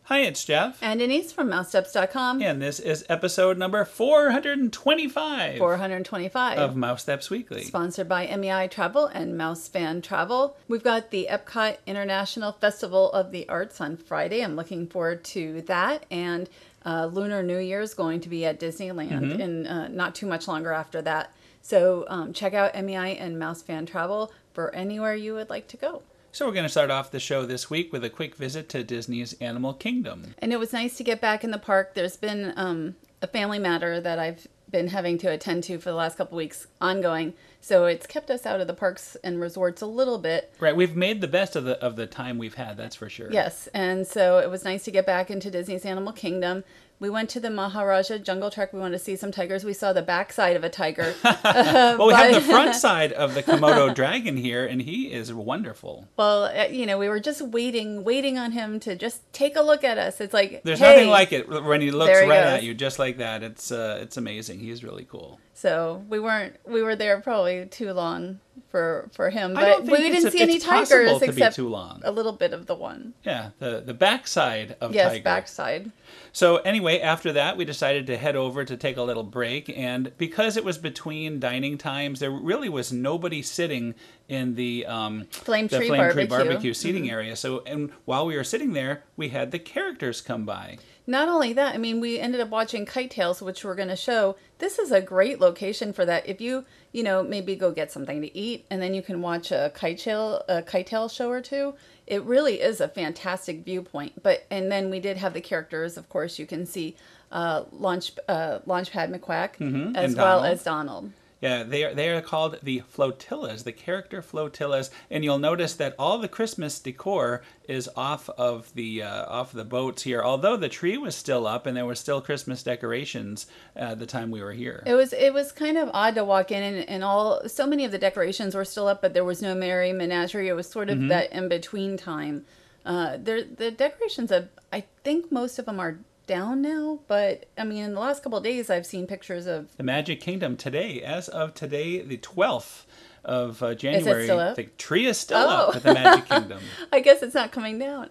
Hi, it's Jeff. And Denise from MouseSteps.com. And this is episode number 425. 425. Of MouseSteps Weekly. Sponsored by MEI Travel and Mouse Fan Travel. We've got the EPCOT International Festival of the Arts on Friday. I'm looking forward to that. And Lunar New Year is going to be at Disneyland in not too much longer after that. So check out MEI and Mouse Fan Travel for anywhere you would like to go. So we're going to start off the show this week with a quick visit to Disney's Animal Kingdom. And it was nice to get back in the park. There's been a family matter that I've been having to attend to for the last couple weeks ongoing. So it's kept us out of the parks and resorts a little bit. Right, we've made the best of the time we've had, that's for sure. Yes, and so it was nice to get back into Disney's Animal Kingdom. We went to the Maharaja Jungle Trek. We wanted to see some tigers. We saw the backside of a tiger. Well, we have the front side of the Komodo dragon here, and he is wonderful. Well, we were just waiting on him to just take a look at us. It's like, there's hey, nothing like it when he looks right goes at you, just like that. It's amazing. He's really cool. So we were there probably too long for him, I but don't think we didn't see any tigers except too long. A little bit of the one. Yeah, the backside of yes, tiger. backside. So anyway, after that, we decided to head over to take a little break. And because it was between dining times, there really was nobody sitting in the Flametree BBQ seating area. So, and while we were sitting there, we had the characters come by. Not only that, I mean, we ended up watching KiteTails, which we're going to show. This is a great location for that. If you maybe go get something to eat, and then you can watch a KiteTail show or two. It really is a fantastic viewpoint. And then we did have the characters. Of course, you can see Launchpad McQuack as well as Donald. Yeah, they are called the flotillas, the character flotillas, and you'll notice that all the Christmas decor is off of the boats here. Although the tree was still up and there were still Christmas decorations at the time we were here. It was kind of odd to walk in and so many of the decorations were still up, but there was no Merry Menagerie. It was sort of that in between time. The decorations I think most of them are down now, but I mean in the last couple of days I've seen pictures of the Magic Kingdom today. As of today, the 12th of January, is it still up? The tree is still up at the Magic Kingdom. I guess it's not coming down.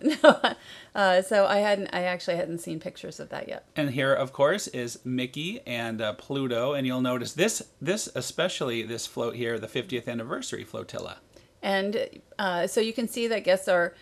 So I actually hadn't seen pictures of that yet. And here, of course, is Mickey and Pluto, and you'll notice this especially this float here, the 50th anniversary flotilla. And so you can see that guests are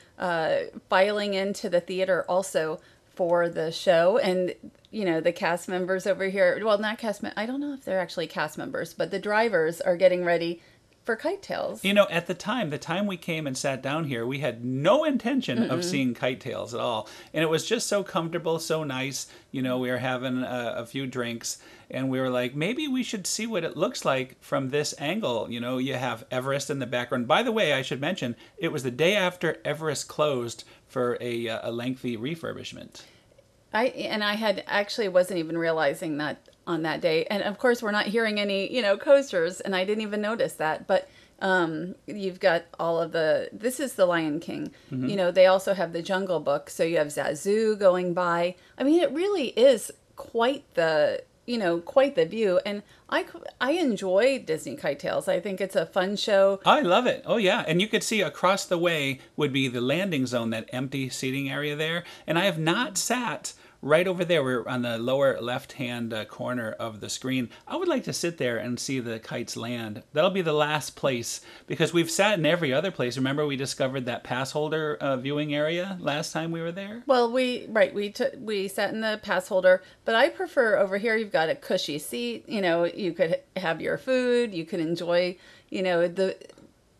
filing into the theater also for the show, and the cast members over here, well, not cast I don't know if they're actually cast members, but the drivers are getting ready for KiteTails. At the time we came and sat down here, we had no intention of seeing KiteTails at all, and it was just so comfortable, so nice. We were having a few drinks, and we were like, maybe we should see what it looks like from this angle. You have Everest in the background. By the way, I should mention, it was the day after Everest closed for a lengthy refurbishment. I had actually wasn't even realizing that on that day. And of course, we're not hearing any, coasters, and I didn't even notice that. But you've got all of this is the Lion King. They also have the Jungle Book. So you have Zazu going by. I mean, it really is quite the view. And I enjoy Disney KiteTails. I think it's a fun show. I love it. Oh, yeah. And you could see across the way would be the landing zone, that empty seating area there. And I have not sat right over there. We're on the lower left-hand corner of the screen. I would like to sit there and see the kites land. That'll be the last place, because we've sat in every other place. Remember, we discovered that pass holder viewing area last time we were there? Well, we sat in the pass holder, but I prefer over here. You've got a cushy seat. You could have your food. You could enjoy, the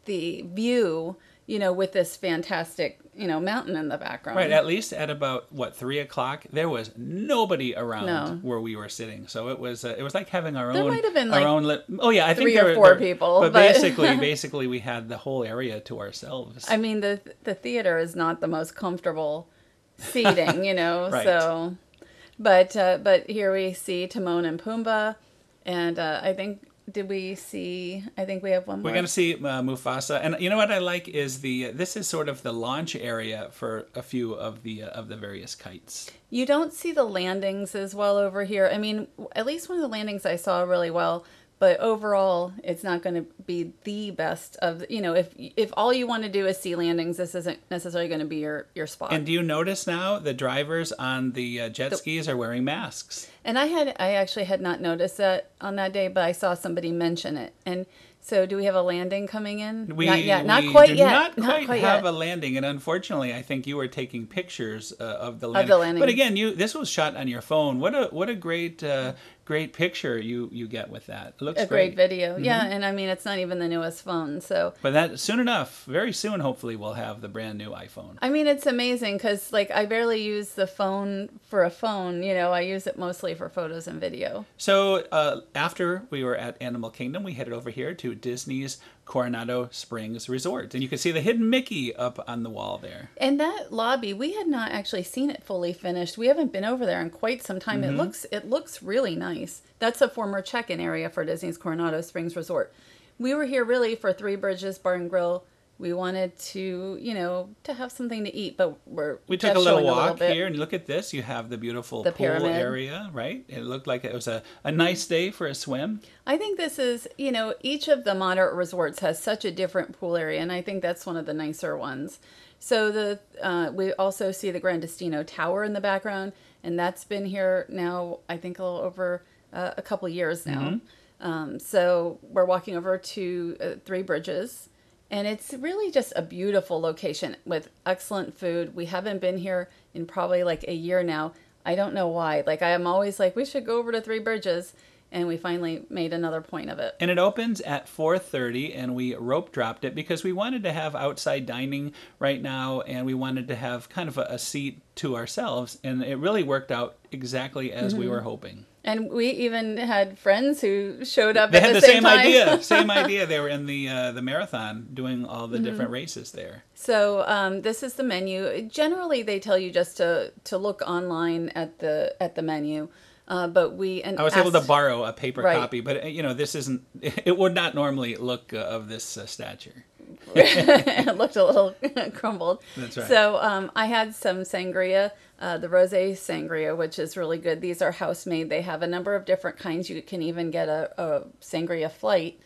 view, with this fantastic, mountain in the background. Right, at least at about 3 o'clock, there was nobody around where we were sitting. So it was like having our own. There might have been I think 3 or 4 people. But basically, we had the whole area to ourselves. I mean, the theater is not the most comfortable seating, Right. So, but here we see Timon and Pumbaa, and I think. I think we have one more. We're going to see Mufasa. And you know what I like is this is sort of the launch area for a few of the various kites. You don't see the landings as well over here. I mean, at least one of the landings I saw really well, But overall, it's not going to be the best of, if all you want to do is sea landings, this isn't necessarily going to be your spot. And do you notice now the drivers on the jet skis are wearing masks? And I actually had not noticed that on that day, but I saw somebody mention it. And so do we have a landing coming in? Not yet. Not quite yet. Not quite have a landing. And unfortunately, I think you were taking pictures of the landing. But again, this was shot on your phone. What a great picture you get with that. It looks great video. Mm-hmm. Yeah, and I mean, it's not even the newest phone, so. But that soon enough, very soon, hopefully, we'll have the brand new iPhone. I mean, it's amazing because I barely use the phone for a phone. I use it mostly for photos and video. So after we were at Animal Kingdom, we headed over here to Disney's Coronado Springs Resort. And you can see the hidden Mickey up on the wall there. And that lobby, we had not actually seen it fully finished. We haven't been over there in quite some time. Mm-hmm. It looks really nice. That's a former check-in area for Disney's Coronado Springs Resort. We were here really for Three Bridges Bar and Grill. We wanted to, to have something to eat, but we took a little walk here, and look at this. You have the beautiful pool pyramid area, right? It looked like it was a nice day for a swim. I think this is, each of the moderate resorts has such a different pool area, and I think that's one of the nicer ones. So we also see the Grandestino Tower in the background, and that's been here now, I think, a little over a couple years now. Mm-hmm. So we're walking over to Three Bridges. And it's really just a beautiful location with excellent food. We haven't been here in probably like a year now. I don't know why. I am always like, we should go over to Three Bridges. And we finally made another point of it. And it opens at 4:30, and we rope dropped it because we wanted to have outside dining right now, and we wanted to have kind of a seat to ourselves. And it really worked out exactly as we were hoping. And we even had friends who showed up at the same time. They had the same idea. They were in the marathon doing all the different races there. So this is the menu. Generally, they tell you just to look online at the menu. But I was able to borrow a paper copy, but this isn't. It would not normally look of this stature. It looked a little crumbled. That's right. So I had some sangria, the rosé sangria, which is really good. These are house made. They have a number of different kinds. You can even get a sangria flight,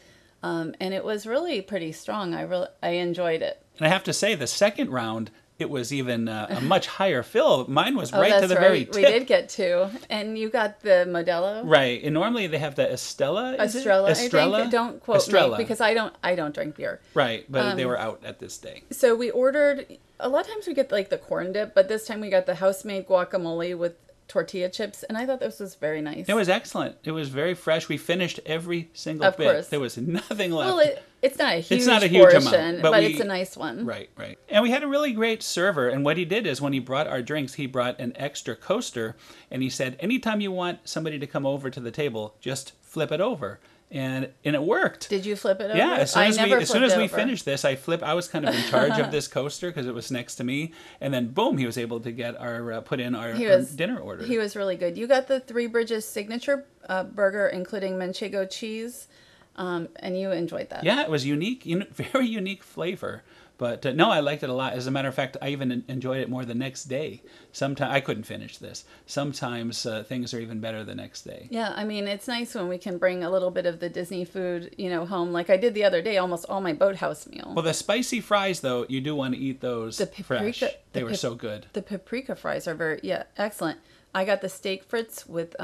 and it was really pretty strong. I enjoyed it. And I have to say, the second round, it was even a much higher fill. Mine was right to the very tip. We did get two. And you got the Modelo. Right. And normally they have the Estrella. Estrella. I think. Don't quote me because I don't drink beer. Right. But they were out at this day. So we ordered, a lot of times we get the corn dip, but this time we got the house-made guacamole with tortilla chips, and I thought this was very nice. It was excellent. It was very fresh. We finished every single bit. Of course. There was nothing left. Well, it's not a huge portion, amount, but it's a nice one. Right. And we had a really great server, and what he did is when he brought our drinks, he brought an extra coaster, and he said, anytime you want somebody to come over to the table, just flip it over. And it worked. Did you flip it over? Yeah, as soon as we finished this, I was kind of in charge of this coaster because it was next to me, and then boom, he was able to get our dinner order. He was really good. You got the Three Bridges signature burger, including manchego cheese, and you enjoyed that. Yeah, it was unique, very unique flavor. But no, I liked it a lot. As a matter of fact, I even enjoyed it more the next day. Sometimes I couldn't finish this. Sometimes things are even better the next day. Yeah, I mean, it's nice when we can bring a little bit of the Disney food, home. Like I did the other day, almost all my Boathouse meal. Well, the spicy fries, though, you do want to eat those fresh. They were so good. The paprika fries are excellent. I got the steak frites with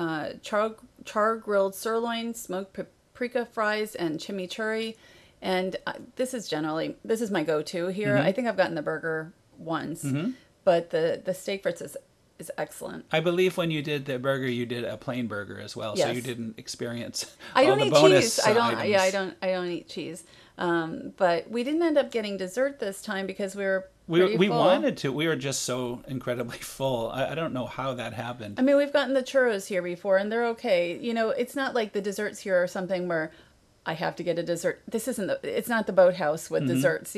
char grilled sirloin, smoked paprika fries, and chimichurri. And this is my go-to here. Mm-hmm. I think I've gotten the burger once, but the steak frites is excellent. I believe when you did the burger, you did a plain burger as well, yes. So you didn't experience I all don't the eat bonus cheese. I don't eat cheese. But we didn't end up getting dessert this time because we were we wanted to. We were just so incredibly full. I don't know how that happened. I mean, we've gotten the churros here before, and they're okay. It's not like the desserts here are something where I have to get a dessert. It's not the Boathouse with desserts,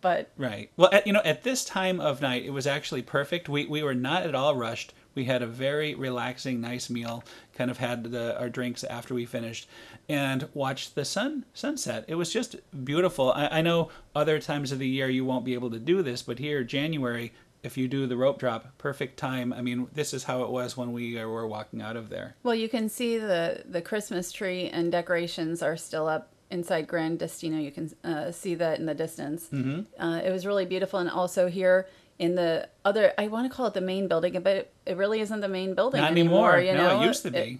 but. Right. Well, at this time of night, it was actually perfect. We were not at all rushed. We had a very relaxing, nice meal, kind of had our drinks after we finished, and watched the sunset. It was just beautiful. I know other times of the year you won't be able to do this, but here, January, if you do the rope drop, perfect time. I mean, this is how it was when we were walking out of there. Well, you can see the Christmas tree and decorations are still up inside Grand Destino. You can see that in the distance. It was really beautiful. And also here in the other, I want to call it the main building, but it really isn't the main building Not anymore. anymore. No, it used to be.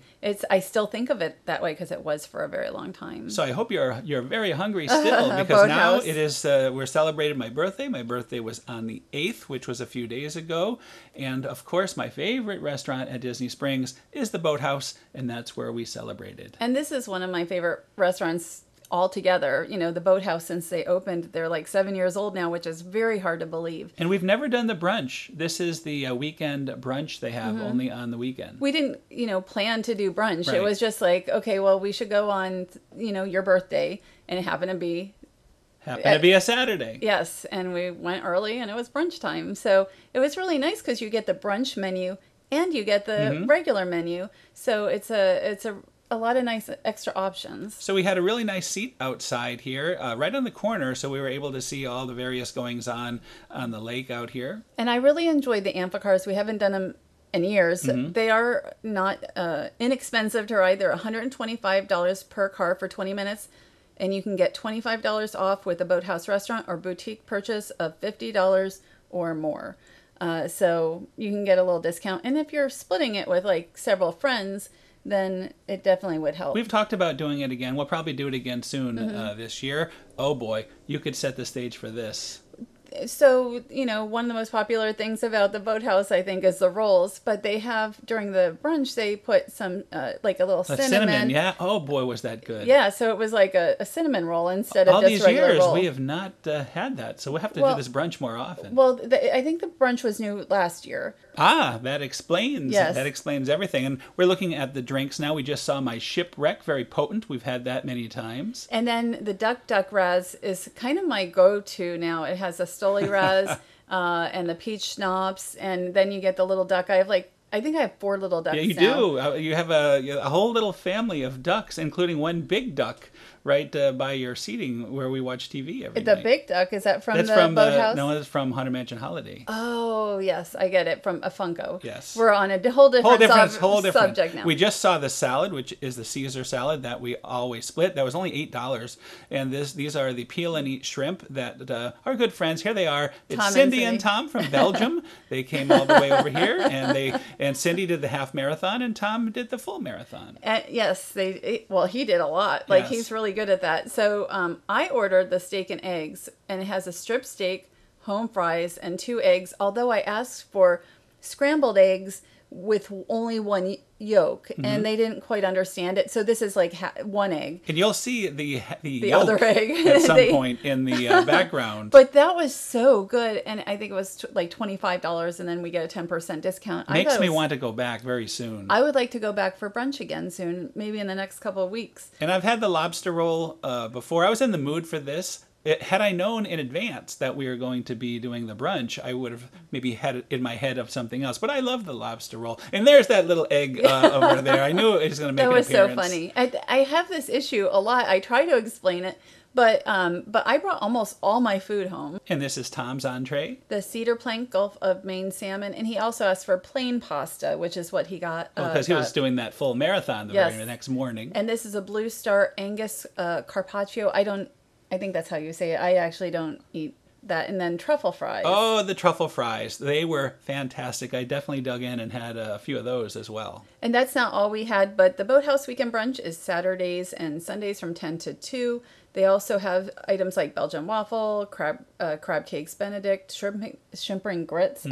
I still think of it that way because it was for a very long time. So I hope you're very hungry still, because now Boathouse. it is, we're celebrating my birthday. My birthday was on the 8th, which was a few days ago. And of course, my favorite restaurant at Disney Springs is the Boathouse, and that's where we celebrated. And this is one of my favorite restaurants altogether. You know, the Boathouse, since they opened, they're like 7 years old now, which is very hard to believe. And we've never done the brunch. This is the weekend brunch they have only on the weekend. We didn't, plan to do brunch. Right. It was just like, okay, well, we should go on, your birthday. And it happened to be a Saturday. Yes, and we went early, and it was brunch time. So it was really nice because you get the brunch menu and you get the regular menu. So it's a lot of nice extra options. So we had a really nice seat outside here, right on the corner, so we were able to see all the various goings-on the lake out here. And I really enjoyed the amphicars. We haven't done them in years. They are not inexpensive to ride. They're $125 per car for 20 minutes. And you can get $25 off with a Boathouse restaurant or boutique purchase of $50 or more. So you can get a little discount. And if you're splitting it with like several friends, then it definitely would help. We've talked about doing it again. We'll probably do it again soon this year. Oh boy, you could set the stage for this. So, one of the most popular things about the Boathouse, I think, is the rolls. But they have, during the brunch, they put some, like a little cinnamon. Yeah. Oh boy, was that good. Yeah, so it was like a cinnamon roll instead of all just these regular years roll. we have not had that, so we'll have to do this brunch more often. Well, I think the brunch was new last year. That explains. Yes. That explains everything. And we're looking at the drinks now. We just saw my Shipwreck, very potent. We've had that many times. And then the Duck Raz is kind of my go-to now. It has a Stoli Raz and the peach schnapps, and then you get the little duck. I think I have 4 little ducks. Yeah, you now. do. You have a whole little family of ducks, including one big duck right by your seating where we watch TV every The night. Big Duck, is that from That's the from Boathouse? No, it's from Haunted Mansion Holiday. Oh, yes, I get it, from a Funko. Yes. We're on a whole different subject now. We just saw the salad, which is the Caesar salad that we always split. That was only $8. And these are the peel and eat shrimp that are good friends. Here they are. It's Tom and Cindy and Tom from Belgium. They came all the way over here, and Cindy did the half marathon, and Tom did the full marathon. Yes, he did a lot. Like, Yes. he's really good at that. So I ordered the steak and eggs, and it has a strip steak, home fries, and 2 eggs. Although I asked for scrambled eggs with only 1 yolk, and they didn't quite understand it. So this is like 1 egg. And you'll see the yolk other egg at some point in the background. But that was so good, and I think it was like $25, and then we get a 10% discount. Makes me want to go back very soon. I would like to go back for brunch again soon, maybe in the next couple of weeks. And I've had the lobster roll before. I was in the mood for this. Had I known in advance that we were going to be doing the brunch, I would have maybe had it in my head of something else. But I love the lobster roll. And there's that little egg over there. I knew it was going to make an appearance. That was so funny. I have this issue a lot. I try to explain it, but I brought almost all my food home. And this is Tom's entree. The cedar plank Gulf of Maine salmon, and he also asked for plain pasta, which is what he got. Because he was doing that full marathon the very next morning. And this is a Blue Star Angus carpaccio. I think that's how you say it. I actually don't eat that. And then truffle fries. Oh, the truffle fries. They were fantastic. I definitely dug in and had a few of those as well. And that's not all we had, but the Boathouse Weekend Brunch is Saturdays and Sundays from 10 to 2. They also have items like Belgian waffle, crab cakes Benedict, shrimp and grits.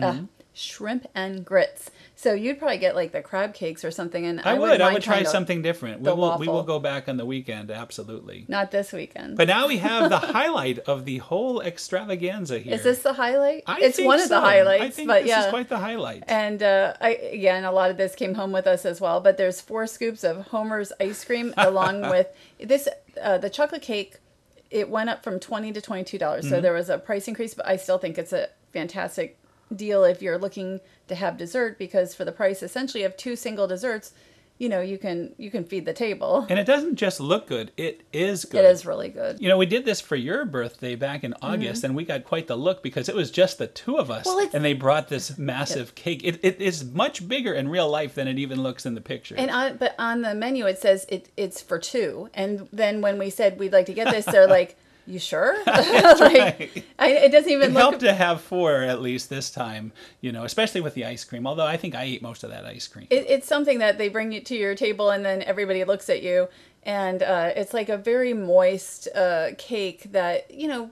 Shrimp and grits. So you'd probably get like the crab cakes or something. And I would try something different. We will go back on the weekend, absolutely. Not this weekend. But now we have the highlight of the whole extravaganza here. Is this the highlight? It's one of the highlights. I think but this is quite the highlight. And and a lot of this came home with us as well. But there's 4 scoops of Homer's ice cream along with this. The chocolate cake, it went up from $20 to $22. So there was a price increase, but I still think it's a fantastic deal if you're looking to have dessert, because for the price essentially of 2 single desserts, you can feed the table. And it doesn't just look good, it is good. It is really good. We did this for your birthday back in August, and we got quite the look because it was just the two of us, and they brought this massive cake. It is much bigger in real life than it even looks in the picture. But on the menu it says it's for two, and then when we said we'd like to get this, they're like, "You sure?" Right. It doesn't even look. It helped to have 4 at least this time, especially with the ice cream. Although I think I ate most of that ice cream. It's something that they bring you to your table, and then everybody looks at you, and it's like a very moist cake that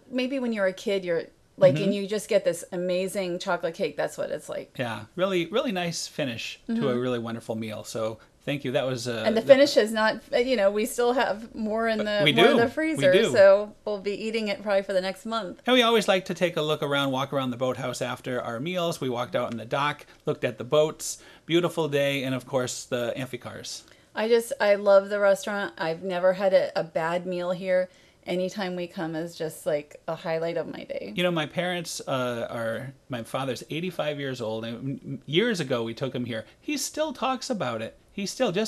maybe when you're a kid you're like, and you just get this amazing chocolate cake. That's what it's like. Yeah, really, really nice finish to a really wonderful meal. So. Thank you. That was and the finish is not. We still have more in the freezer, so we'll be eating it probably for the next month. And we always like to take a walk around the boathouse after our meals. We walked out on the dock, looked at the boats. Beautiful day, and of course the amphicars. I love the restaurant. I've never had a bad meal here. Anytime we come is just like a highlight of my day. My parents my father's 85 years old, and years ago we took him here. He still talks about it. He still, 2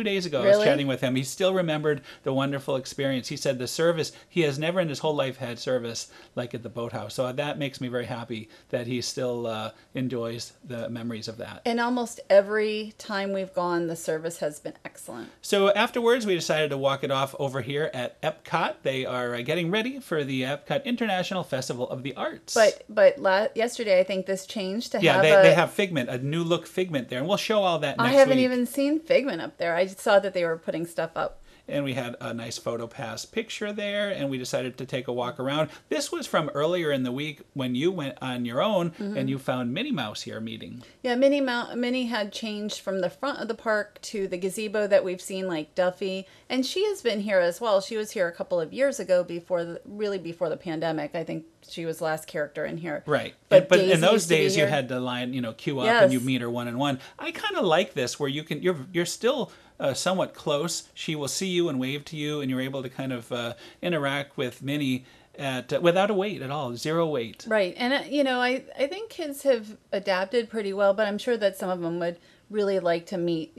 days ago, I was chatting with him. He still remembered the wonderful experience. He said the service, he has never in his whole life had service like at the Boathouse. So that makes me very happy that he still enjoys the memories of that. And almost every time we've gone, the service has been excellent. So afterwards, we decided to walk it off over here at EPCOT. They are getting ready for the EPCOT International Festival of the Arts. But yesterday, I think this changed to have they have Figment, a new look Figment there. And we'll show all that next week. I haven't even seen Figment up there. I just saw that they were putting stuff up. And we had a nice PhotoPass picture there, and we decided to take a walk around. This was from earlier in the week when you went on your own and you found Minnie Mouse here meeting. Yeah, Minnie had changed from the front of the park to the gazebo that we've seen like Duffy, and she has been here as well. She was here a couple of years ago before the pandemic. I think she was the last character in here. Right. But in those days you had to queue up and you meet her one-on-one. I kind of like this where you're still somewhat close. She will see you and wave to you, and you're able to kind of interact with Minnie without a wait at all, 0 wait. Right. And, I think kids have adapted pretty well, but I'm sure that some of them would really like to meet,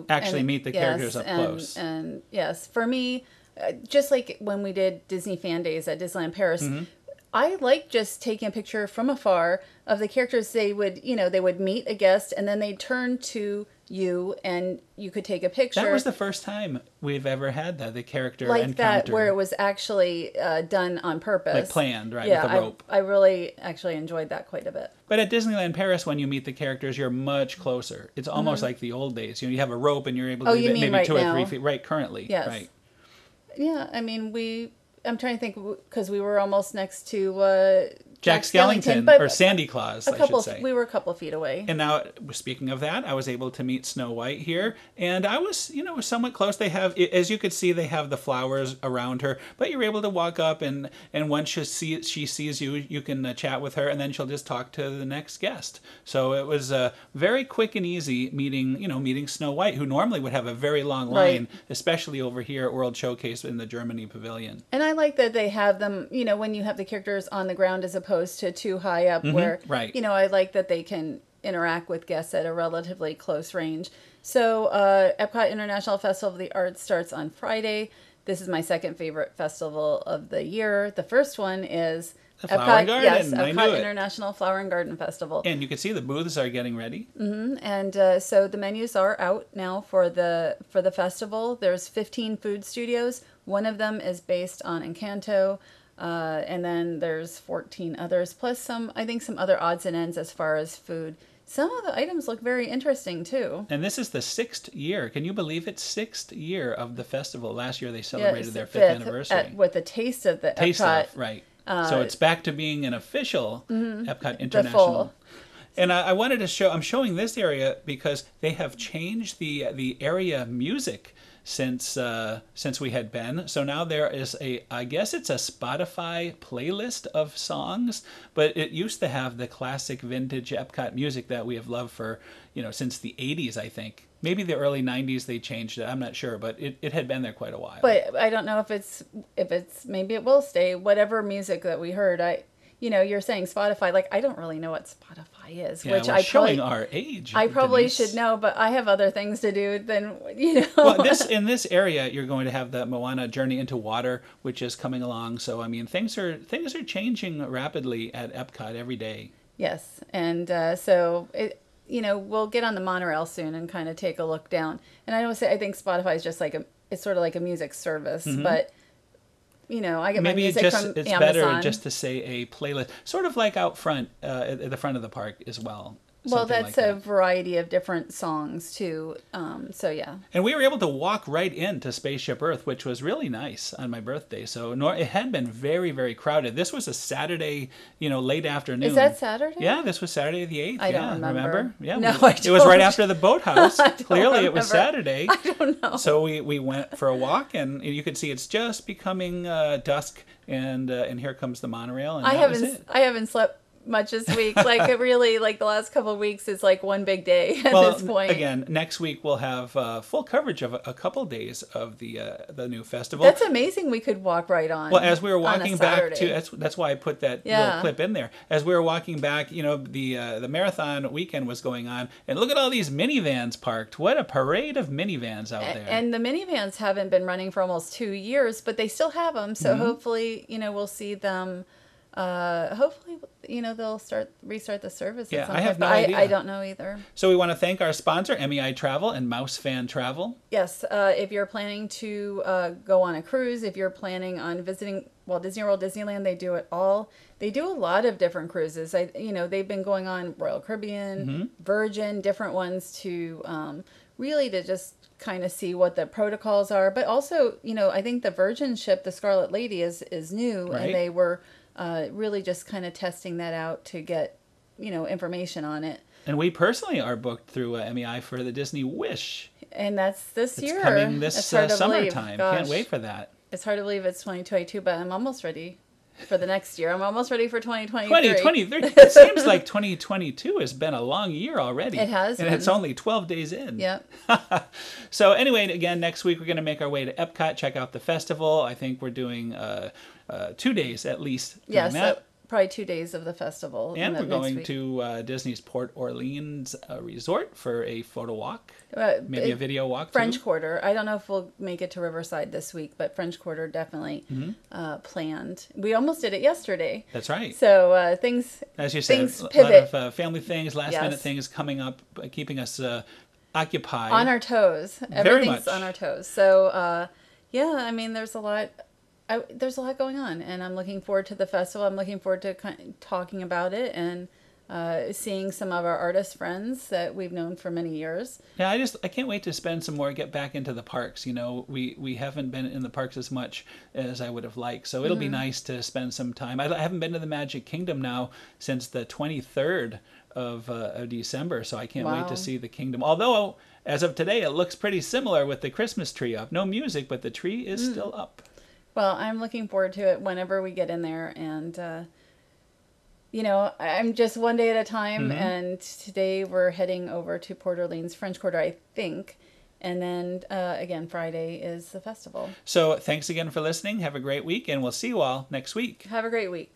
Actually meet the characters up close. And yes, for me, just like when we did Disney Fan Days at Disneyland Paris, I like just taking a picture from afar of the characters. They would meet a guest, and then they'd turn to you, and you could take a picture. That was the first time we've ever had the character like encounter. that, where it was actually done on purpose, like planned, right? Yeah, with a rope. I really actually enjoyed that quite a bit. But at Disneyland Paris, when you meet the characters, you're much closer. It's almost like the old days. You have a rope, and you're able to leave it maybe 2 or 3 feet. Right, currently. Yes. Right. Yeah, I mean, I'm trying to think, because we were almost next to Jack Skellington, or Sandy Claus, I should say. We were a couple feet away. And now, speaking of that, I was able to meet Snow White here, and I was, somewhat close. They have, as you could see, they have the flowers around her, but you're able to walk up, and once she sees you, you can chat with her, and then she'll just talk to the next guest. So it was very quick and easy meeting Snow White, who normally would have a very long line, especially over here at World Showcase in the Germany Pavilion. And I like that they have them, when you have the characters on the ground as opposed to too high up, where, I like that they can interact with guests at a relatively close range. So EPCOT International Festival of the Arts starts on Friday. This is my second favorite festival of the year. The first one is the Flower Garden. Yes, EPCOT International Flower and Garden Festival. And you can see the booths are getting ready. And so the menus are out now for the festival. There's 15 food studios. One of them is based on Encanto. And then there's 14 others, plus some other odds and ends as far as food. Some of the items look very interesting, too. And this is the 6th year. Can you believe it? 6th year of the festival. Last year they celebrated their 5th anniversary. With a taste of the EPCOT. Right. So it's back to being an official EPCOT International. And I wanted to show, I'm showing this area because they have changed the area music since we had been. So now there is I guess it's a Spotify playlist of songs, but it used to have the classic vintage EPCOT music that we have loved for, since the 80s, I think. Maybe the early 90s they changed it. I'm not sure, but it had been there quite a while. But I don't know if it's maybe it will stay. Whatever music that we heard, you're saying Spotify, like I don't really know what Spotify he is. Yeah, which we're showing our age. I probably Denise. should know, but I have other things to do than, Well, in this area, you're going to have the Moana Journey into Water, which is coming along. So I mean, things are changing rapidly at Epcot every day. Yes, and so we'll get on the monorail soon and kind of take a look down. And I think Spotify is just it's sort of like a music service, but I get my music from Amazon. It's better just to say a playlist, sort of like out front at the front of the park as well. Well, that's a variety of different songs too. So yeah. And we were able to walk right into Spaceship Earth, which was really nice on my birthday. So it had been very, very crowded. This was a Saturday, late afternoon. Is that Saturday? Yeah, this was Saturday the 8th. I don't remember. Yeah, no, I don't. It was right after the Boathouse. Clearly, remember. It was Saturday. I don't know. So we went for a walk, and you could see it's just becoming dusk, and here comes the monorail. And that was it. I haven't slept much this week. Really, the last couple of weeks is like one big day at this point. Again, next week we'll have full coverage of a couple days of the new festival. That's amazing. We could walk right on. Well, as we were walking back to that's why I put that little clip in there. As we were walking back, the marathon weekend was going on, and look at all these minivans parked. What a parade of minivans out there! And the minivans haven't been running for almost 2 years, but they still have them. So hopefully, we'll see them. Hopefully, they'll restart the service. Yeah, at some I have point, no but idea. I don't know either. So we want to thank our sponsor, MEI Travel and Mouse Fan Travel. Yes, if you're planning to go on a cruise, if you're planning on visiting Walt Disney World, Disneyland, they do it all. They do a lot of different cruises. They've been going on Royal Caribbean, Virgin, different ones to really to just kind of see what the protocols are. But also, I think the Virgin ship, the Scarlet Lady, is new, right. And they were really just kind of testing that out to get, information on it. And we personally are booked through MEI for the Disney Wish. And that's this year. It's coming this summertime. Can't wait for that. It's hard to believe it's 2022, but I'm almost ready for the next year. I'm almost ready for 2023. 2023. It seems like 2022 has been a long year already. It has and been. It's only 12 days in. Yep. So anyway, again, next week we're going to make our way to Epcot, check out the festival. I think we're doing 2 days at least doing that. Probably 2 days of the festival. And we're going to Disney's Port Orleans Resort for a photo walk, maybe a video walk. French Quarter. I don't know if we'll make it to Riverside this week, but French Quarter definitely planned. We almost did it yesterday. That's right. So things, as you said, things a pivot. lot of family things, last minute things coming up, keeping us occupied. On our toes. Very Everything's much. on our toes. So there's a lot. There's a lot going on, and I'm looking forward to the festival. I'm looking forward to talking about it and seeing some of our artist friends that we've known for many years. Yeah, I can't wait to spend some more, get back into the parks. We haven't been in the parks as much as I would have liked, so it'll be nice to spend some time. I haven't been to the Magic Kingdom now since the 23rd of December, so I can't wait to see the kingdom. Although, as of today, it looks pretty similar with the Christmas tree up. No music, but the tree is still up. Well, I'm looking forward to it whenever we get in there. And, I'm just one day at a time. And today we're heading over to Port Orleans, French Quarter, I think. And then, again, Friday is the festival. So thanks again for listening. Have a great week, and we'll see you all next week. Have a great week.